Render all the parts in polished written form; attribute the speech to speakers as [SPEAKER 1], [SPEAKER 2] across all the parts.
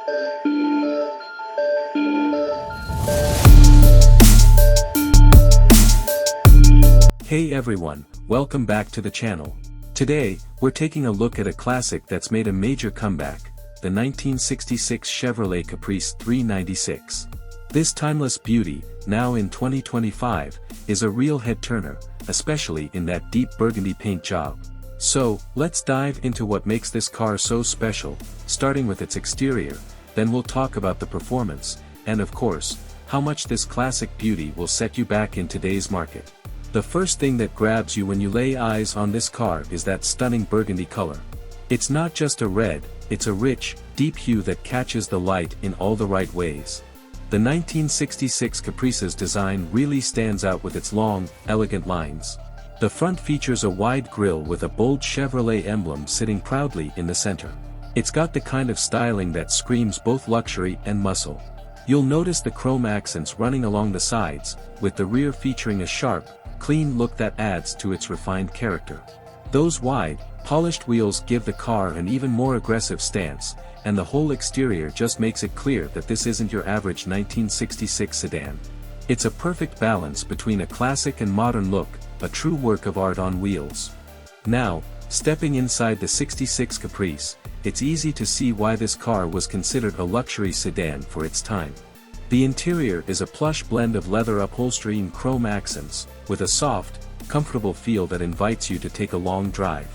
[SPEAKER 1] Hey everyone, welcome back to the channel. Today, we're taking a look at a classic that's made a major comeback, the 1966 Chevrolet Caprice 396. This timeless beauty, now in 2025, is a real head-turner, especially in that deep burgundy paint job. So, let's dive into what makes this car so special, starting with its exterior, then we'll talk about the performance, and of course, how much this classic beauty will set you back in today's market. The first thing that grabs you when you lay eyes on this car is that stunning burgundy color. It's not just a red, it's a rich, deep hue that catches the light in all the right ways. The 1966 Caprice's design really stands out with its long, elegant lines. The front features a wide grille with a bold Chevrolet emblem sitting proudly in the center. It's got the kind of styling that screams both luxury and muscle. You'll notice the chrome accents running along the sides, with the rear featuring a sharp, clean look that adds to its refined character. Those wide, polished wheels give the car an even more aggressive stance, and the whole exterior just makes it clear that this isn't your average 1966 sedan. It's a perfect balance between a classic and modern look, a true work of art on wheels. Now, stepping inside the 66 Caprice, it's easy to see why this car was considered a luxury sedan for its time. The interior is a plush blend of leather upholstery and chrome accents, with a soft, comfortable feel that invites you to take a long drive.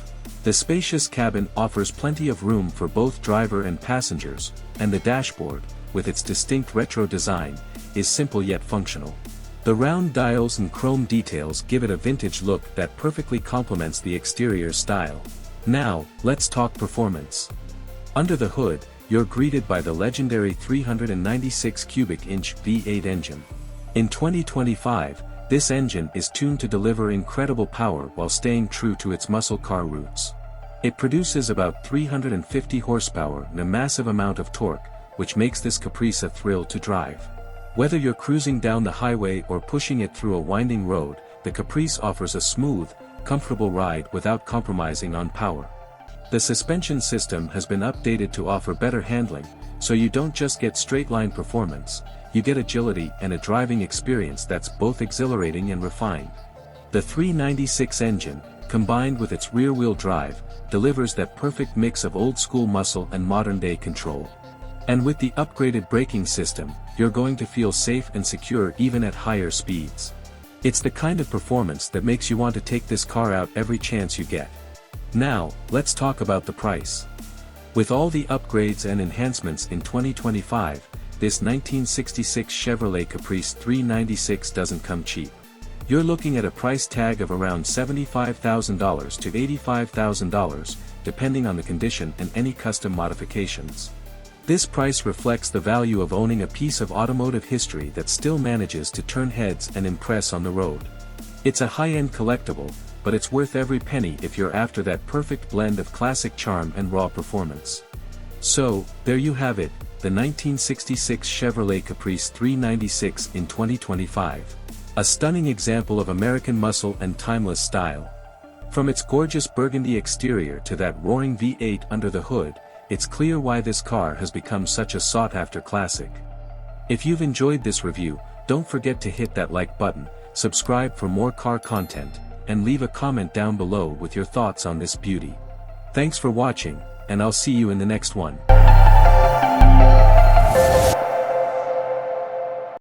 [SPEAKER 1] The spacious cabin offers plenty of room for both driver and passengers, and the dashboard, with its distinct retro design, is simple yet functional. The round dials and chrome details give it a vintage look that perfectly complements the exterior style. Now, let's talk performance. Under the hood, you're greeted by the legendary 396 cubic inch V8 engine. In 2025, this engine is tuned to deliver incredible power while staying true to its muscle car roots. It produces about 350 horsepower and a massive amount of torque, which makes this Caprice a thrill to drive. Whether you're cruising down the highway or pushing it through a winding road, the Caprice offers a smooth, comfortable ride without compromising on power. The suspension system has been updated to offer better handling, so you don't just get straight-line performance, you get agility and a driving experience that's both exhilarating and refined. The 396 engine, combined with its rear-wheel drive, delivers that perfect mix of old-school muscle and modern-day control. And with the upgraded braking system, you're going to feel safe and secure even at higher speeds. It's the kind of performance that makes you want to take this car out every chance you get. Now, let's talk about the price. With all the upgrades and enhancements in 2025, this 1966 Chevrolet Caprice 396 doesn't come cheap. You're looking at a price tag of around $75,000 to $85,000, depending on the condition and any custom modifications. This price reflects the value of owning a piece of automotive history that still manages to turn heads and impress on the road. It's a high-end collectible, but it's worth every penny if you're after that perfect blend of classic charm and raw performance. So, there you have it, the 1966 Chevrolet Caprice 396 in 2025. A stunning example of American muscle and timeless style. From its gorgeous burgundy exterior to that roaring V8 under the hood, it's clear why this car has become such a sought-after classic. If you've enjoyed this review, don't forget to hit that like button, subscribe for more car content, and leave a comment down below with your thoughts on this beauty. Thanks for watching, and I'll see you in the next one.